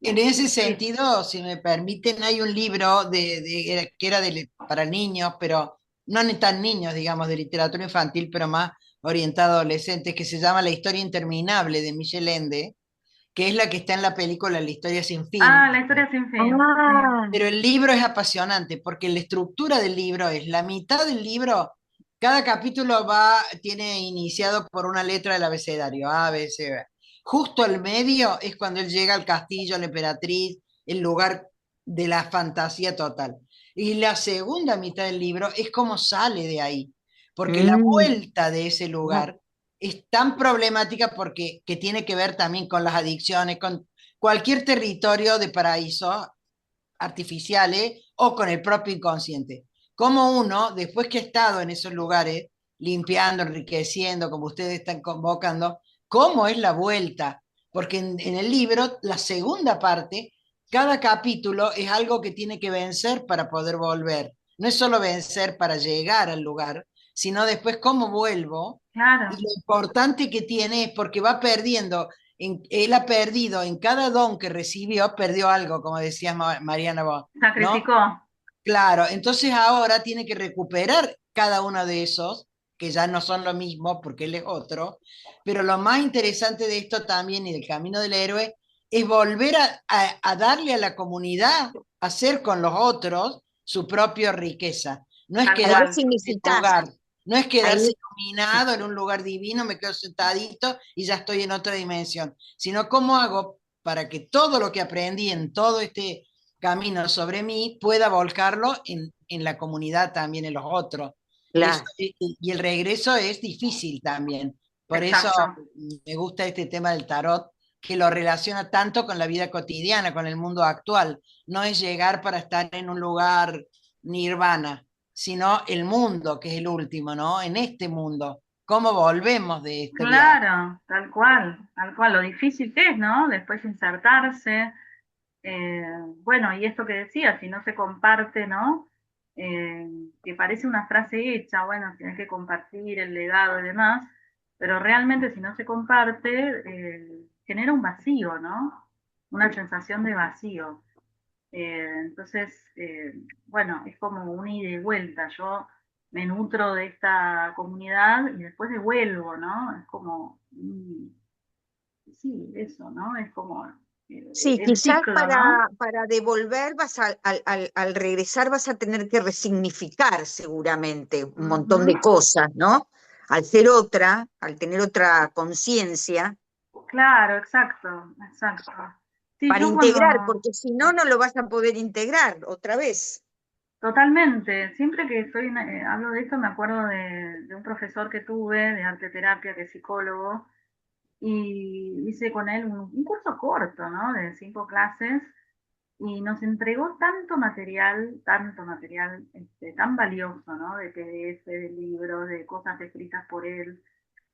en ese sí. sentido, si me permiten, hay un libro que era para niños, pero no ni tan niños, digamos, de literatura infantil, pero más orientado a adolescentes, que se llama La historia interminable de Michel Ende, que es la que está en la película La historia sin fin. La historia sin fin, sí. Ah, Pero el libro es apasionante porque la estructura del libro es la mitad del libro, cada capítulo tiene iniciado por una letra del abecedario, A, B, C, B. Justo al medio es cuando él llega al castillo, la emperatriz, el lugar de la fantasía total. Y la segunda mitad del libro es cómo sale de ahí, porque la mm, vuelta de ese lugar es tan problemática porque que tiene que ver también con las adicciones, con cualquier territorio de paraíso artificiales o con el propio inconsciente. Como uno, después que ha estado en esos lugares, limpiando, enriqueciendo, como ustedes están convocando, cómo es la vuelta. Porque en el libro, la segunda parte, cada capítulo es algo que tiene que vencer para poder volver. No es solo vencer para llegar al lugar, sino después cómo vuelvo. Y Claro, lo importante que tiene es porque va perdiendo él ha perdido en cada don que recibió, perdió algo, como decía Mariana vos, ¿no? sacrificó. Claro, entonces ahora tiene que recuperar cada uno de esos, que ya no son lo mismo porque él es otro, pero lo más interesante de esto también y del camino del héroe es volver a darle a la comunidad, hacer con los otros su propia riqueza. No es Tal ahí quedarse cual. en el resignificás, lugar, no es quedarse ahí, iluminado en un lugar divino, me quedo sentadito y ya estoy en otra dimensión, sino cómo hago para que todo lo que aprendí en todo este camino sobre mí pueda volcarlo en la comunidad también, en los otros. Eso, claro, y el regreso es difícil también. Por eso Exacto. me gusta este tema del tarot, que lo relaciona tanto con la vida cotidiana, con el mundo actual. No es llegar para estar en un lugar nirvana, sino el mundo, que es el último, ¿no? En este mundo. cómo volvemos de este viaje. Claro, tal cual, lo difícil que es, ¿no? Después insertarse. Bueno, y esto que decía, si no se comparte, ¿no? Que parece una frase hecha, bueno, tienes que compartir el legado y demás, pero realmente si no se comparte, genera un vacío, ¿no? Una sensación de vacío. Entonces, bueno, es como un ida y vuelta. Yo me nutro de esta comunidad y después devuelvo, ¿no? Es como, sí, eso, ¿no? Es como Sí, el quizás ciclo, ¿no? para devolver al regresar vas a tener que resignificar seguramente un montón de Ujú. cosas, ¿no? Al ser otra, al tener otra conciencia, Claro, exacto, exacto. Sí, para yo integrar, cuando, porque si no, no lo vas a poder integrar otra vez. totalmente, siempre que hablo de esto me acuerdo de un profesor que tuve de arte terapia, que es psicólogo, y hice con él un curso corto, ¿no? De 5 clases, y nos entregó tanto material, tan valioso, ¿no? De PDF, de libros, de cosas escritas por él.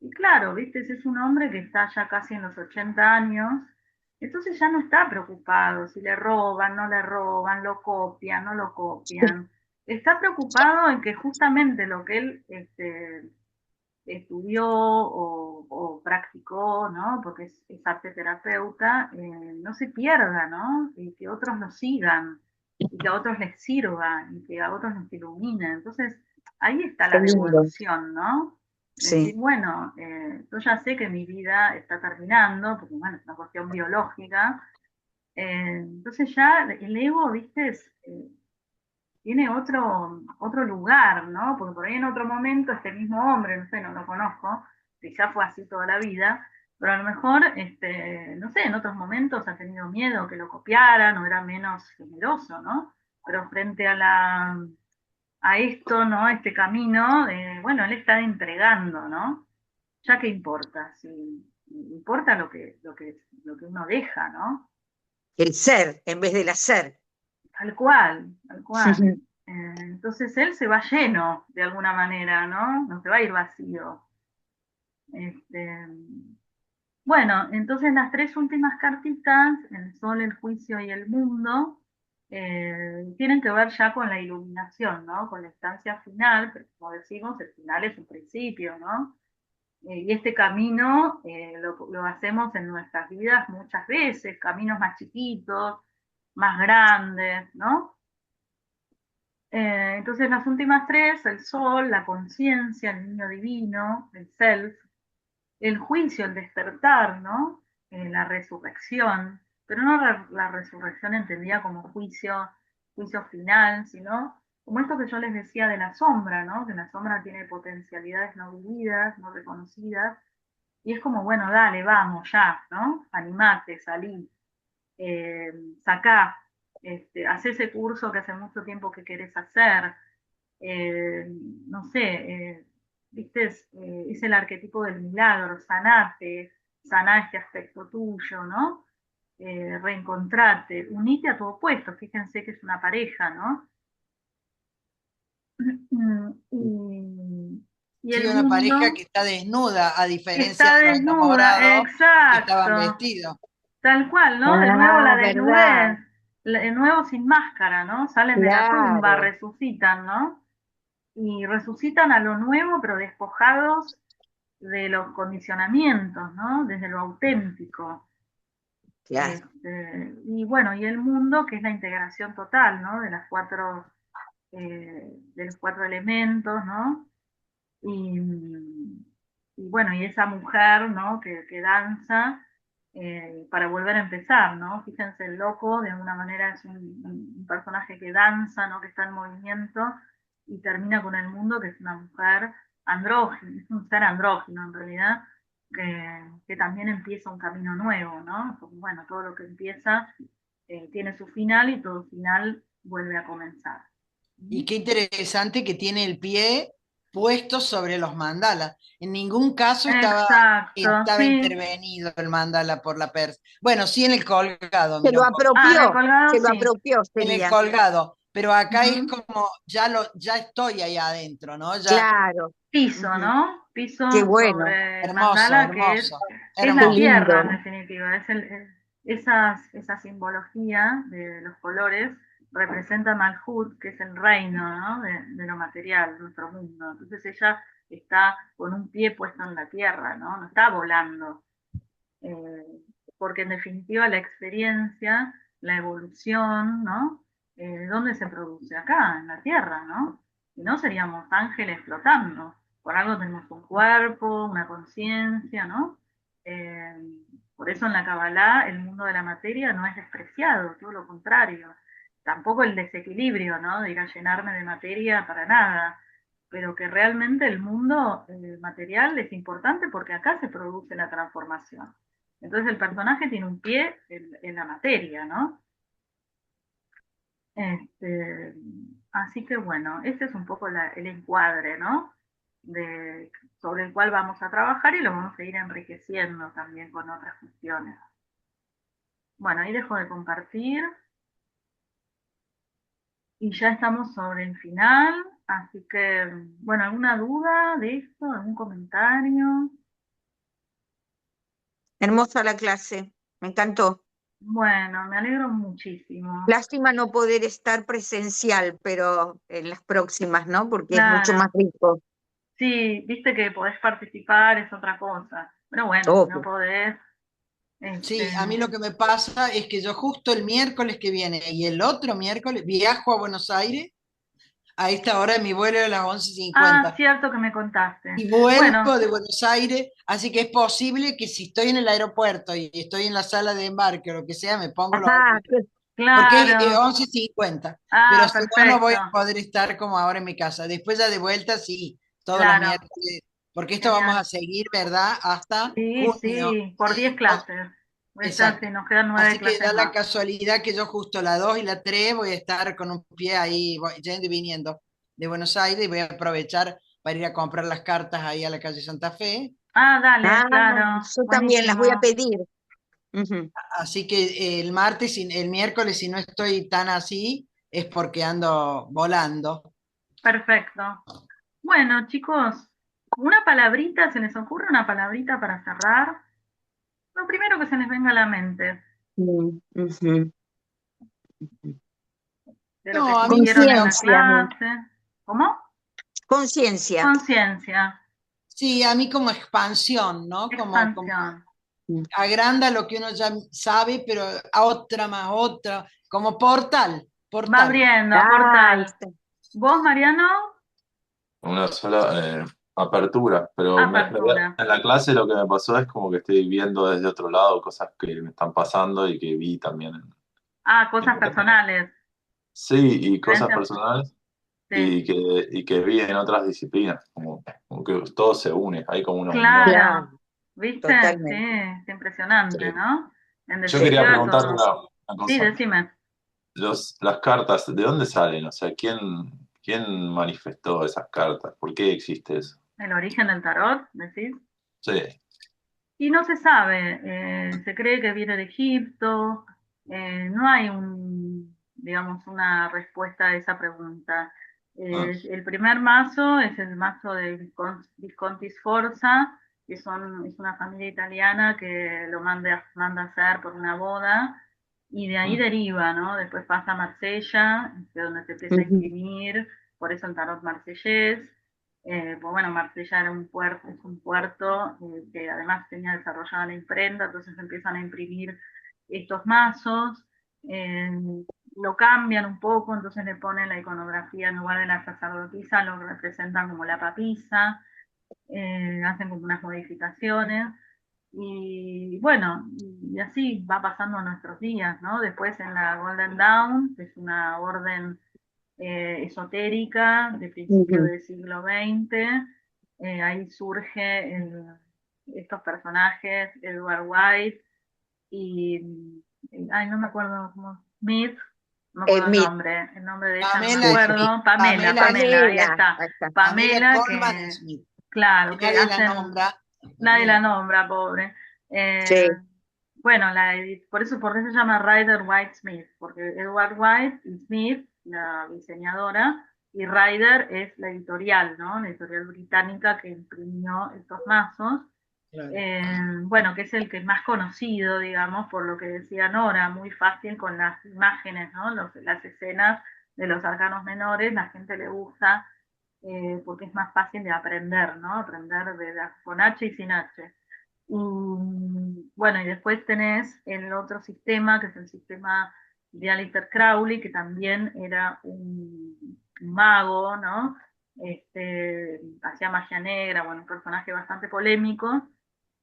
Y claro, viste, ese es un hombre que está ya casi en los 80 años, entonces ya no está preocupado si le roban, no le roban, lo copian, no lo copian. Está preocupado en que justamente lo que él estudió o practicó, ¿no? Porque es arte terapeuta, no se pierda, ¿no? Y que otros lo sigan, y que a otros les sirva, y que a otros les ilumine. Entonces, ahí está Qué la lindo. devolución, ¿no? Decir, Sí. bueno, yo ya sé que mi vida está terminando, porque bueno, es una cuestión biológica, entonces ya el ego, viste, tiene otro lugar, ¿no? Porque por ahí en otro momento este mismo hombre, no sé, no lo conozco, quizá fue así toda la vida, pero a lo mejor, no sé, en otros momentos ha tenido miedo que lo copiaran o era menos generoso, ¿no? Pero frente a esto, ¿no? A este camino, bueno, él está entregando, ¿no? Ya qué importa, si importa lo que uno deja, ¿no? El ser en vez del hacer. Tal cual, tal cual. Entonces él se va lleno de alguna manera, ¿no? No se va a ir vacío. Este, bueno, entonces las 3 últimas cartitas, el sol, el juicio y el mundo, tienen que ver ya con la iluminación, ¿no? Con la instancia final, pero como decimos, el final es un principio, ¿no? Y este camino lo hacemos en nuestras vidas muchas veces, caminos más chiquitos, más grandes, ¿no? Entonces las últimas 3, el sol, la conciencia, el niño divino, el self, el juicio, el despertar, ¿no? La resurrección, pero no la resurrección entendida como juicio final, sino como esto que yo les decía de la sombra, ¿no? Que la sombra tiene potencialidades no vividas, no reconocidas, y es como, bueno, dale, vamos, ya, ¿no? Animate, salí, eh, sacá, haz ese curso que hace mucho tiempo que querés hacer, eh, no sé, viste, es el arquetipo del milagro, sanate, saná este aspecto tuyo, ¿no? Reencontrarte, unite a tu opuesto, fíjense que es una pareja, ¿no? Y Sí, el una pareja mundo que está desnuda, a que diferencia está de los desnuda, enamorados que estaban exacto, vestidos. tal cual, ¿no? De nuevo la Ah, verdad. desnudez, de nuevo sin máscara, ¿no? Salen de la tumba, Claro. resucitan, ¿no? Y resucitan a lo nuevo, pero despojados de los condicionamientos, ¿no? Desde lo auténtico. Claro. Y bueno, y el mundo, que es la integración total, ¿no? De los 4 elementos, ¿no? Y, y bueno, y esa mujer, ¿no? Que danza para volver a empezar, ¿no? Fíjense, el loco, de alguna manera, es un personaje que danza, ¿no? Que está en movimiento y termina con el mundo, que es una mujer andrógina, es un ser andrógino en realidad, que también empieza un camino nuevo, ¿no? Porque, bueno, todo lo que empieza tiene su final y todo final vuelve a comenzar. Y qué interesante que tiene el pie puesto sobre los mandalas. En ningún caso Exacto, estaba sí. intervenido el mandala por la. Bueno, sí en el colgado, Se mira lo un poco. Ah, en el apropió, colgado se lo sí. apropió, En el sería. colgado, pero acá es Ujú. como, ya estoy ahí adentro, ¿no? Ya, Claro. Piso, Ujú. ¿no? Qué Piso bueno, sobre el hermoso, mandala, hermoso, que es qué la hermoso. tierra en lindo. definitiva. Esa simbología de los colores representa Malhut, que es el reino, ¿no? de lo material, nuestro mundo. Entonces ella está con un pie puesto en la tierra, ¿no? No está volando. eh, Porque en definitiva la experiencia, la evolución, ¿no? ¿Dónde se produce? Acá, en la Tierra, ¿no? Si no, seríamos ángeles flotando. Por algo tenemos un cuerpo, una conciencia, ¿no? Eh, por eso en la Kabbalah el mundo de la materia no es despreciado, todo lo contrario. Tampoco el desequilibrio, ¿no? De ir a llenarme de materia para nada, pero que realmente el mundo material es importante porque acá se produce la transformación. Entonces el personaje tiene un pie en la materia, ¿no? Este, Así que bueno, este es un poco el encuadre, ¿no? De, sobre el cual vamos a trabajar y lo vamos a ir enriqueciendo también con otras cuestiones. Bueno, ahí dejo de compartir y ya estamos sobre el final, así que, bueno, ¿alguna duda de esto? ¿Algún comentario? Hermosa la clase, me encantó. Bueno, me alegro muchísimo. Lástima no poder estar presencial, pero en las próximas, ¿no? Porque es mucho más Claro, rico. sí, viste que podés participar, es otra cosa. Pero bueno, si no Obvio. podés, Sí, este, a mí lo que me pasa es que yo justo el miércoles que viene y el otro miércoles viajo a Buenos Aires a esta hora de mi vuelo de las once ah, cincuenta cierto que me contaste. y Bueno, vuelvo de Buenos Aires, así que es posible que si estoy en el aeropuerto y estoy en la sala de embarque o lo que sea, me pongo los Ajá, auriculares, porque es claro. 11:50, pero Ah, si no, no voy perfecto. a poder estar como ahora en mi casa. Después ya de vuelta, sí, todos los Claro, miércoles, porque esto vamos a genial. seguir, ¿verdad? Hasta Sí, junio. sí, por 10 clases. Ya Exacto. sí, nos quedan 9 Así que clases da la más. casualidad que yo justo la 2 y la 3 voy a estar con un pie ahí, yendo y viniendo de Buenos Aires y voy a aprovechar para ir a comprar las cartas ahí a la calle Santa Fe. Ah, dale, ah, claro. yo también las voy a Buenísimo. pedir. Ujú. Así que el martes, el miércoles, si no estoy tan así, es porque ando volando. Perfecto. Bueno, chicos, una palabrita, ¿se les ocurre una palabrita para cerrar? Lo primero que se les venga a la mente Mm, ujú. de lo que No, a mí sintieron en la Conciencia, clase. ¿Cómo? conciencia. Conciencia, sí, a mí como expansión, ¿no? Como expansión. Mm. agranda lo que uno ya sabe, pero a otra más otra, como portal, Va portal. abriendo, Ahí portal. está. ¿Vos, Mariano? Una sola apertura, pero Apertura. en la clase lo que me pasó es como que estoy viendo desde otro lado cosas que me están pasando y que vi también Ah, en cosas clase. personales. Sí, y cosas Diferentes. personales Sí. y que vi en otras disciplinas, como que todo se une, hay como una unión. Claro, Claro. ¿Viste? Sí, totalmente. es impresionante, Sí. ¿no? En Yo quería definitiva, preguntar todo. una Sí, cosa. decime. Las cartas, ¿de dónde salen? O sea, ¿quién manifestó esas cartas? ¿Por qué existe eso? El origen del tarot, decís. Sí. Y no se sabe, se cree que viene de Egipto, no hay digamos, una respuesta a esa pregunta. Ah, El primer mazo es el mazo de Visconti Sforza, que es una familia italiana que lo manda a hacer por una boda, y de ahí mm, deriva, ¿no? Después pasa a Marsella, de donde se empieza a Ujú, imprimir, por eso el tarot marsellés. Pues bueno, Marsella era un puerto, es un puerto que además tenía desarrollada la imprenta, entonces empiezan a imprimir estos mazos, eh, lo cambian un poco, entonces le ponen la iconografía en lugar de la sacerdotisa, lo representan como la papisa, hacen como unas modificaciones, y bueno, y así va pasando nuestros días, ¿no? Después en la Golden Dawn, que es una orden esotérica de principio ujú. del siglo XX. Ahí estos personajes, Edward White y, ay, no me acuerdo cómo, Smith, no me acuerdo Mi- el nombre de ella no me Pamela sí. Smith, acuerdo, Pamela, Pamela Pamela, ahí Smith, Pamela, está, ahí está. Pamela Pamela Coleman que, Smith, claro, que que nadie la hacen, nombra. nadie la Mira, nombra, pobre. Eh, Sí. bueno, por eso se llama Rider White Smith, porque Edward White y Smith la diseñadora, y Rider es la editorial, ¿no? La editorial británica que imprimió estos mazos. Claro. Bueno, que es el que es más conocido, digamos, por lo que decía Nora, muy fácil con las imágenes, ¿no? Las escenas de los arcanos menores, la gente le gusta porque es más fácil de aprender, ¿no? Aprender con H y sin H. Bueno, y después tenés el otro sistema, que es el sistema de Aleister Crowley, que también era un mago, ¿no? Hacía magia negra, bueno, un personaje bastante polémico,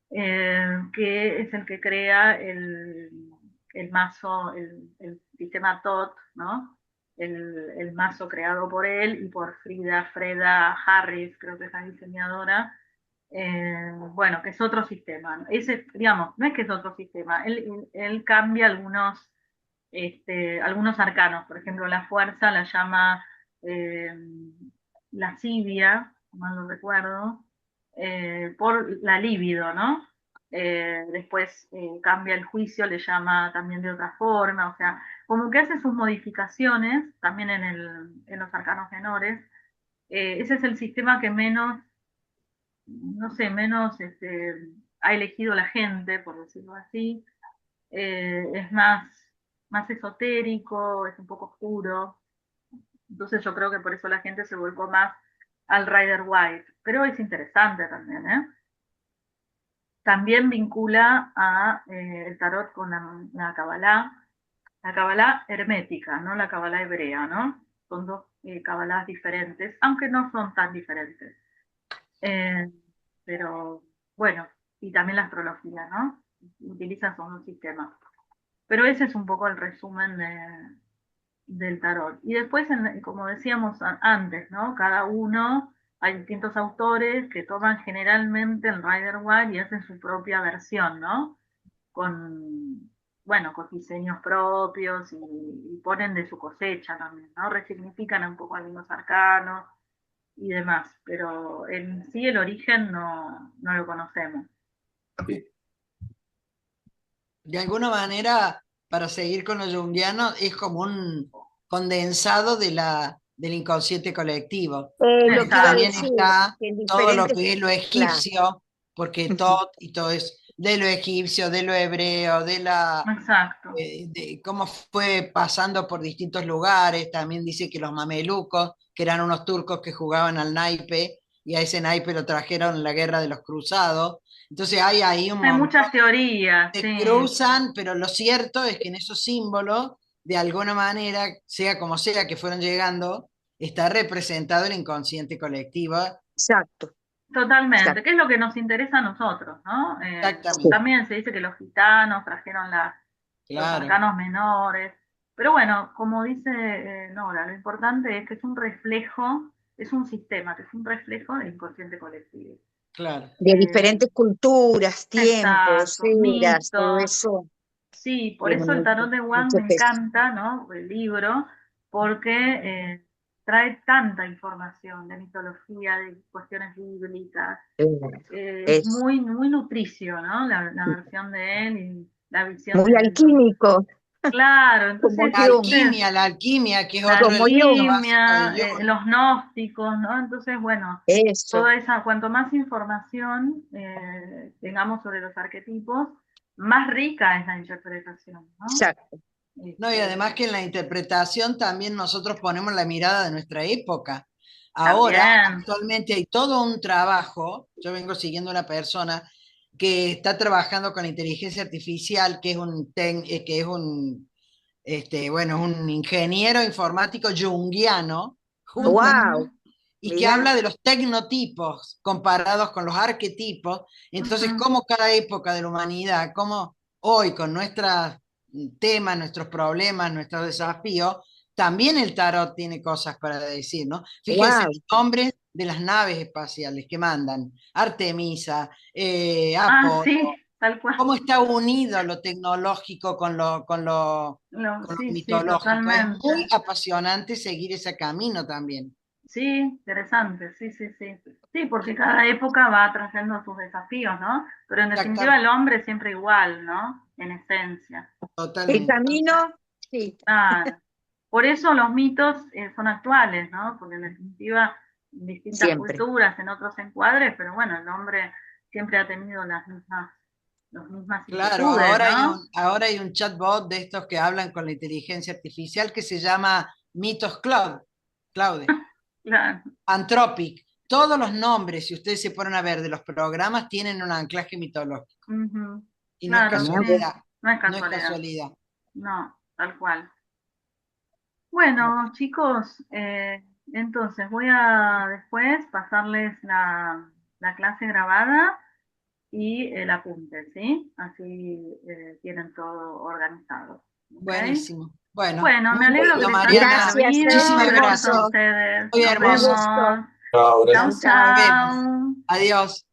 que es el que crea el mazo, el sistema TOT, ¿no? El mazo creado por él y por Freda Harris, creo que es la diseñadora. Bueno, que es otro sistema. Ese, digamos, no es que es otro sistema, él cambia algunos arcanos. Por ejemplo, la fuerza la llama eh, lascivia, si mal no recuerdo, por la libido, ¿no? Después cambia el juicio, le llama también de otra forma, o sea, como que hace sus modificaciones también en los arcanos menores. Ese es el sistema que menos, no sé, menos ha elegido la gente, por decirlo así. Es más esotérico, es un poco oscuro. Entonces yo creo que por eso la gente se volcó más al Rider White. Pero es interesante también, ¿eh? También vincula el tarot con la Kabbalah hermética, no la Kabbalah hebrea, ¿no? Son dos Kabbalahs diferentes, aunque no son tan diferentes. Eh, pero bueno, y también la astrología, ¿no? Utilizan son un sistema. Pero ese es un poco el resumen del tarot. Y después, como decíamos antes, ¿no? Cada uno, hay distintos autores que toman generalmente el Rider Waite y hacen su propia versión, ¿no? Bueno, con diseños propios y ponen de su cosecha también, ¿no? Resignifican un poco algunos arcanos y demás, pero en sí el origen no lo conocemos. Sí. De alguna manera, para seguir con lo junguiano, es como un condensado del inconsciente colectivo, Lo porque que iba a también Exacto, decir, está que en todo lo diferentes, que es lo claro. egipcio, porque Tot y todo es de lo egipcio, de lo hebreo, exacto. de cómo fue pasando por distintos lugares. También dice que los mamelucos, que eran unos turcos que jugaban al naipe, y a ese naipe lo trajeron en la guerra de los cruzados. Entonces hay ahí un Hay montón, muchas teorías, se sí. cruzan, pero lo cierto es que en esos símbolos, de alguna manera, sea como sea que fueron llegando, está representado el inconsciente colectivo. Exacto, Totalmente, exacto. que es lo que nos interesa a nosotros, ¿no? Sí. Exactamente, También se dice que los gitanos trajeron los claro, arcanos menores, pero bueno, como dice Nora, lo importante es que es un reflejo, es un sistema, que es un reflejo del inconsciente colectivo. claro. De Eh, diferentes culturas, tiempos, exacto, eras, todo mitos, eso sí, por tiene eso el mucho, tarot de Wang mucho me peso. encanta, ¿no? El libro, porque trae tanta información de mitología, de cuestiones bíblicas, Eh, es Es muy nutricio, ¿no? La versión de él y la visión muy de los... alquímico, Claro, como entonces, Jung, viste, La alquimia, que es la otro como elemento Jung, básico de alquimia, Jung. los gnósticos, ¿no? Entonces, bueno, eso, toda esa, cuanto más información tengamos sobre los arquetipos, más rica es la interpretación, ¿no? exacto. No, y Este, además que en la interpretación también nosotros ponemos la mirada de nuestra época. Ahora, también, actualmente hay todo un trabajo, yo vengo siguiendo una persona que está trabajando con la inteligencia artificial, que es bueno, un ingeniero informático junguiano, Wow, justamente, y que mirá, habla de los tecnotipos comparados con los arquetipos. Entonces, ujú, cómo cada época de la humanidad, cómo hoy con nuestros temas, nuestros problemas, nuestros desafíos, también el tarot tiene cosas para decir, ¿no? Fíjense wow. los nombres de las naves espaciales que mandan, Artemisa, sí, Apolo, tal cual. cómo está unido lo tecnológico con lo Sí, sí, mitológico. Es totalmente. muy apasionante seguir ese camino también. Sí, interesante, sí, sí, sí. Sí, porque cada época va trayendo sus desafíos, ¿no? Pero en definitiva el Exactamente, hombre es siempre igual, ¿no? En esencia. El totalmente. Entonces, camino, sí, nada. Por eso los mitos son actuales, ¿no? Porque en definitiva, en distintas Siempre. culturas, en otros encuadres, pero bueno, el hombre siempre ha tenido las mismas Claro, inquietudes, ¿no? ahora hay un chatbot de estos que hablan con la inteligencia artificial que se llama Mitos Claude, Claro. Anthropic. Todos los nombres, si ustedes se ponen a ver de los programas, tienen un anclaje mitológico. Ujú. Y no es Claro, sí, casualidad, no es no es casualidad, casualidad. no, tal cual. Bueno, chicos, entonces voy a después pasarles la clase grabada y el apunte, ¿sí? Así tienen todo organizado. ¿Ok? Buenísimo. Bueno, Bueno, me muy alegro que bueno, les haya Mariana. Gracias, servido. Muchísimas un Gracias a gracias. gusto, ustedes. Muy Nos un hermoso. gusto. vemos. Chao, Chau, gracias. Chau, chau. Nos vemos. chau. Adiós.